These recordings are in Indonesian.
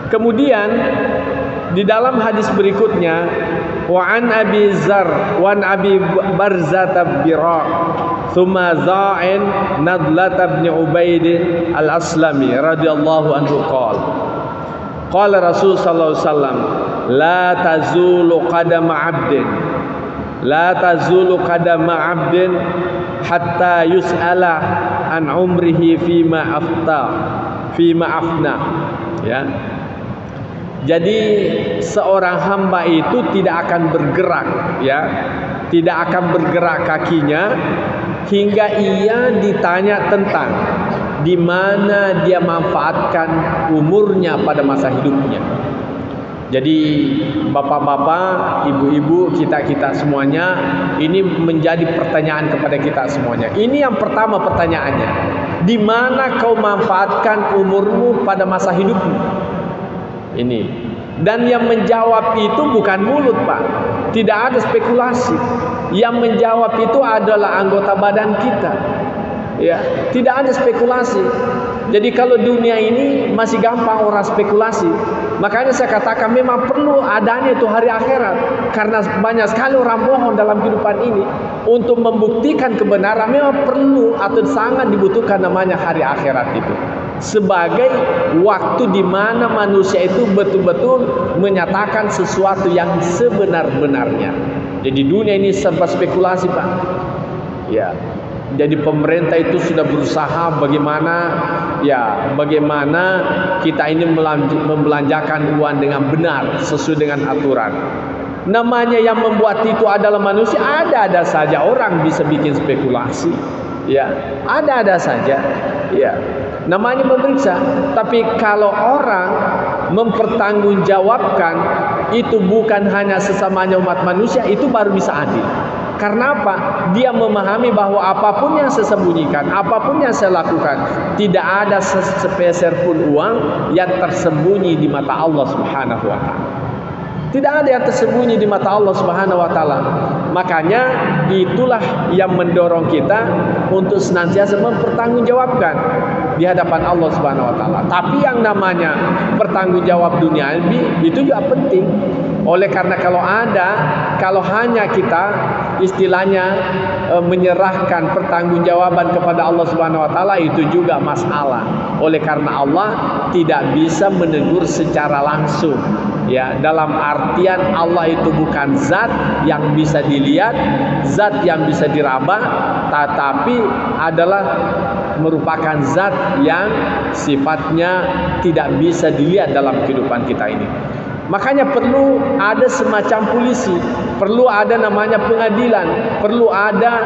Kemudian di dalam hadis berikutnya, wa an Abi Zar wa an Abi Barzah Bira thumma Za'in Nadlat bin Ubaid al-Aslami radhiyallahu anhu qala Rasul sallallahu alaihi wasallam la tazulu qadama 'abdin hatta yus'ala an umrihi fima afna. Ya. Jadi seorang hamba itu tidak akan bergerak, ya, tidak akan bergerak kakinya hingga ia ditanya tentang di mana dia manfaatkan umurnya pada masa hidupnya. Jadi bapak-bapak, ibu-ibu, kita semuanya, ini menjadi pertanyaan kepada kita semuanya. Ini yang pertama pertanyaannya, di mana kau manfaatkan umurmu pada masa hidupmu? Ini. Dan yang menjawab itu bukan mulut, Pak. Tidak ada spekulasi. Yang menjawab itu adalah anggota badan kita. Ya, tidak ada spekulasi. Jadi kalau dunia ini masih gampang orang spekulasi. Makanya saya katakan memang perlu adanya itu hari akhirat. Karena banyak sekali orang bohong dalam kehidupan ini. Untuk membuktikan kebenaran memang perlu atau sangat dibutuhkan namanya hari akhirat itu. Sebagai waktu di mana manusia itu betul-betul menyatakan sesuatu yang sebenar-benarnya. Jadi dunia ini serba spekulasi, Pak. Ya. Jadi pemerintah itu sudah berusaha bagaimana kita ini membelanjakan uang dengan benar sesuai dengan aturan. Namanya yang membuat itu adalah manusia, ada saja orang bisa bikin spekulasi. Ya, ada saja. Ya. Namanya memeriksa. Tapi kalau orang mempertanggungjawabkan itu bukan hanya sesamanya umat manusia, itu baru bisa adil. Karena apa? Dia memahami bahwa apapun yang saya sembunyikan, apapun yang saya lakukan, tidak ada sepeser pun uang yang tersembunyi di mata Allah Subhanahu wa taala. Tidak ada yang tersembunyi di mata Allah Subhanahu wa taala. Makanya itulah yang mendorong kita untuk senantiasa mempertanggungjawabkan di hadapan Allah Subhanahu wa taala. Tapi yang namanya pertanggungjawab duniawi itu juga penting. Oleh karena kalau hanya kita istilahnya menyerahkan pertanggungjawaban kepada Allah Subhanahu wa taala, itu juga masalah. Oleh karena Allah tidak bisa menegur secara langsung. Ya, dalam artian Allah itu bukan zat yang bisa dilihat, zat yang bisa diraba, tetapi adalah merupakan zat yang sifatnya tidak bisa dilihat dalam kehidupan kita ini. Makanya perlu ada semacam polisi, perlu ada namanya pengadilan, perlu ada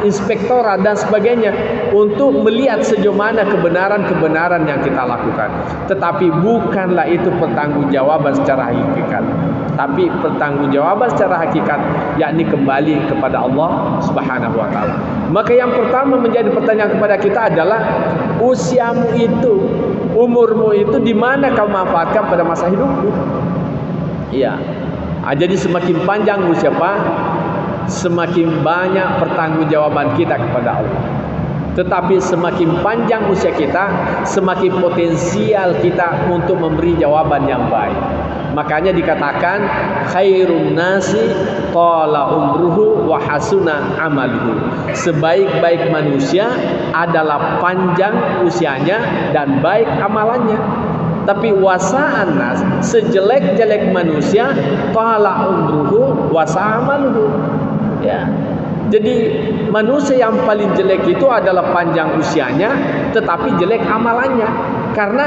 inspektorat dan sebagainya untuk melihat sejauh mana kebenaran-kebenaran yang kita lakukan. Tetapi bukanlah itu pertanggungjawaban secara hakikat. Tapi pertanggungjawaban secara hakikat yakni kembali kepada Allah Subhanahu wa taala. Maka yang pertama menjadi pertanyaan kepada kita adalah usiamu itu, umurmu itu di mana kau manfaatkan pada masa hidupmu? Iya. Jadi semakin panjang usia Pak, semakin banyak pertanggungjawaban kita kepada Allah. Tetapi semakin panjang usia kita, semakin potensial kita untuk memberi jawaban yang baik. Makanya dikatakan khairun nasi qala umruhu wa hasuna amaluhu. Sebaik-baik manusia adalah panjang usianya dan baik amalannya. Tapi wasa'an nas, sejelek-jelek manusia qala umruhu wa sa'amaluhu. Ya. Jadi manusia yang paling jelek itu adalah panjang usianya tetapi jelek amalannya. Karena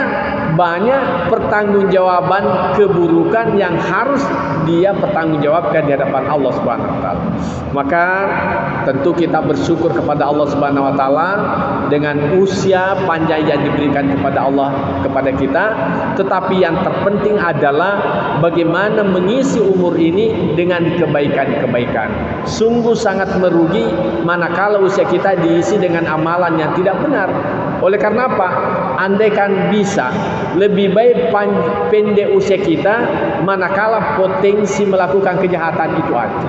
banyak pertanggungjawaban keburukan yang harus dia pertanggungjawabkan di hadapan Allah Subhanahu wa taala. Maka tentu kita bersyukur kepada Allah Subhanahu wa taala dengan usia panjang yang diberikan kepada Allah kepada kita, tetapi yang terpenting adalah bagaimana mengisi umur ini dengan kebaikan-kebaikan. Sungguh sangat merugi manakala usia kita diisi dengan amalan yang tidak benar. Oleh karena apa? Andaikan bisa, lebih baik pendek usia kita manakala potensi melakukan kejahatan itu ada.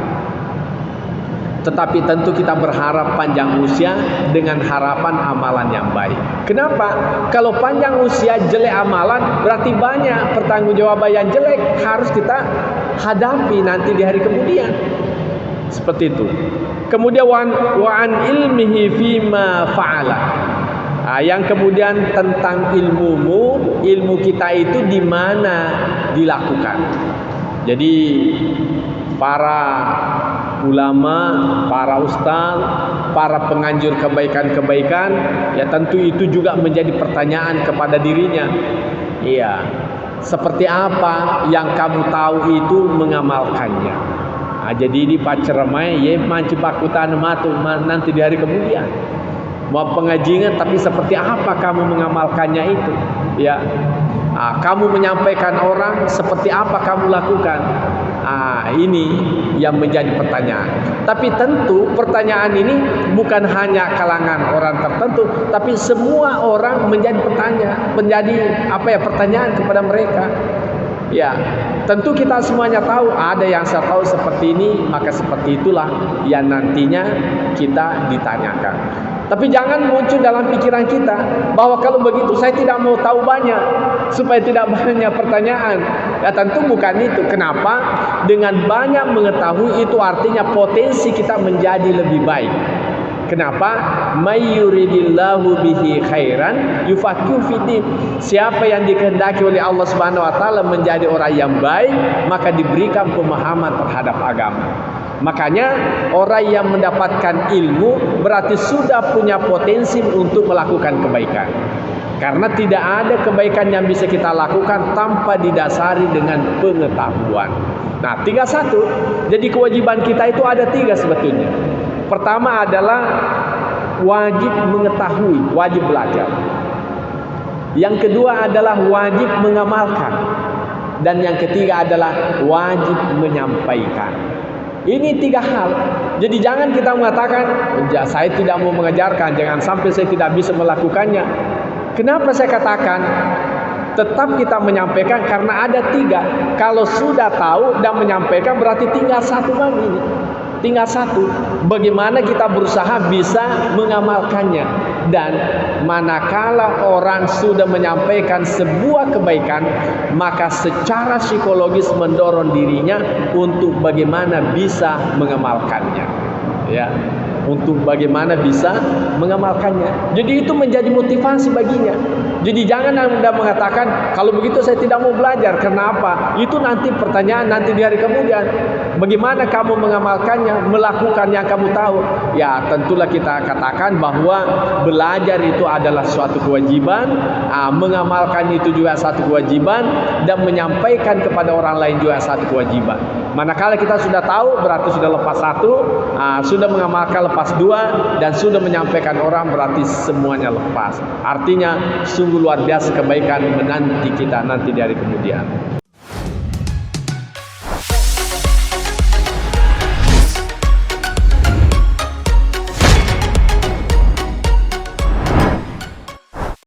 Tetapi tentu kita berharap panjang usia dengan harapan amalan yang baik. Kenapa? Kalau panjang usia jelek amalan, berarti banyak pertanggungjawaban yang jelek harus kita hadapi nanti di hari kemudian. Seperti itu. Kemudian wa an ilmihi fima fa'ala. Yang kemudian tentang ilmu kita itu di mana dilakukan. Jadi para ulama, para ustaz, para penganjur kebaikan-kebaikan, ya tentu itu juga menjadi pertanyaan kepada dirinya. Iya, seperti apa yang kamu tahu itu mengamalkannya. Jadi di pacermai ye mancipakutan matu nanti di hari kemudian. Mau pengajian tapi seperti apa kamu mengamalkannya itu? Ya. Kamu menyampaikan orang seperti apa kamu lakukan? Ini yang menjadi pertanyaan. Tapi tentu pertanyaan ini bukan hanya kalangan orang tertentu, tapi semua orang menjadi pertanyaan kepada mereka. Ya, tentu kita semuanya tahu ada yang saya tahu seperti ini, maka seperti itulah yang nantinya kita ditanyakan. Tapi jangan muncul dalam pikiran kita bahwa kalau begitu saya tidak mau tahu banyak supaya tidak banyak pertanyaan. Ya tentu bukan itu. Kenapa? Dengan banyak mengetahui itu artinya potensi kita menjadi lebih baik. Kenapa? May yuridillahu bihi khairan yufaqihu fiddin. Siapa yang dikehendaki oleh Allah Subhanahu wa taala menjadi orang yang baik, maka diberikan pemahaman terhadap agama. Makanya orang yang mendapatkan ilmu berarti sudah punya potensi untuk melakukan kebaikan. Karena tidak ada kebaikan yang bisa kita lakukan tanpa didasari dengan pengetahuan. Nah, 31. Jadi kewajiban kita itu ada 3 sebetulnya. Pertama adalah wajib mengetahui, wajib belajar. Yang kedua adalah wajib mengamalkan. Dan yang ketiga adalah wajib menyampaikan. Ini 3 hal. Jadi jangan kita mengatakan, saya tidak mau mengajarkan, jangan sampai saya tidak bisa melakukannya. Kenapa saya katakan tetap kita menyampaikan? Karena ada 3. Kalau sudah tahu dan menyampaikan berarti tinggal 1 lagi. Tinggal 1. Bagaimana kita berusaha bisa mengamalkannya. Dan manakala orang sudah menyampaikan sebuah kebaikan, maka secara psikologis mendorong dirinya untuk bagaimana bisa mengamalkannya. Ya, untuk bagaimana bisa mengamalkannya. Jadi itu menjadi motivasi baginya. Jadi jangan Anda mengatakan kalau begitu saya tidak mau belajar. Kenapa? Itu nanti pertanyaan nanti di hari kemudian. Bagaimana kamu mengamalkannya, melakukan yang kamu tahu? Ya, tentulah kita katakan bahwa belajar itu adalah suatu kewajiban, mengamalkan itu juga satu kewajiban, dan menyampaikan kepada orang lain juga satu kewajiban. Manakala kita sudah tahu berarti sudah lepas 1, sudah mengamalkan lepas 2, dan sudah menyampaikan orang berarti semuanya lepas. Artinya sungguh luar biasa kebaikan menanti kita nanti di hari kemudian.